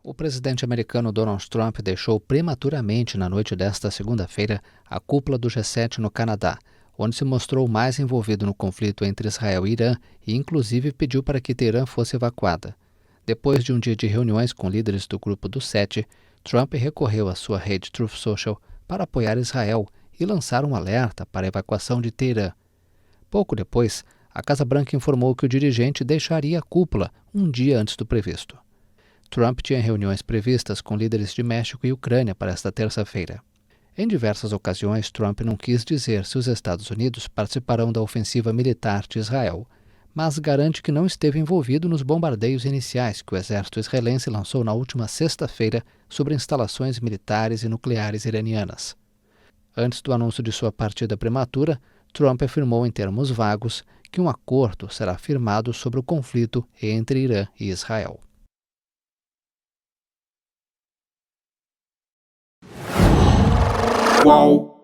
O presidente americano Donald Trump deixou prematuramente na noite desta segunda-feira a cúpula do G7 no Canadá, onde se mostrou mais envolvido no conflito entre Israel e Irã e inclusive pediu para que Teherã fosse evacuada. Depois de um dia de reuniões com líderes do grupo dos 7, Trump recorreu à sua rede Truth Social para apoiar Israel e lançar um alerta para a evacuação de Teherã. Pouco depois, a Casa Branca informou que o dirigente deixaria a cúpula um dia antes do previsto. Trump tinha reuniões previstas com líderes de México e Ucrânia para esta terça-feira. Em diversas ocasiões, Trump não quis dizer se os Estados Unidos participarão da ofensiva militar de Israel, mas garante que não esteve envolvido nos bombardeios iniciais que o exército israelense lançou na última sexta-feira sobre instalações militares e nucleares iranianas. Antes do anúncio de sua partida prematura, Trump afirmou em termos vagos que um acordo será firmado sobre o conflito entre Irã e Israel. Qual?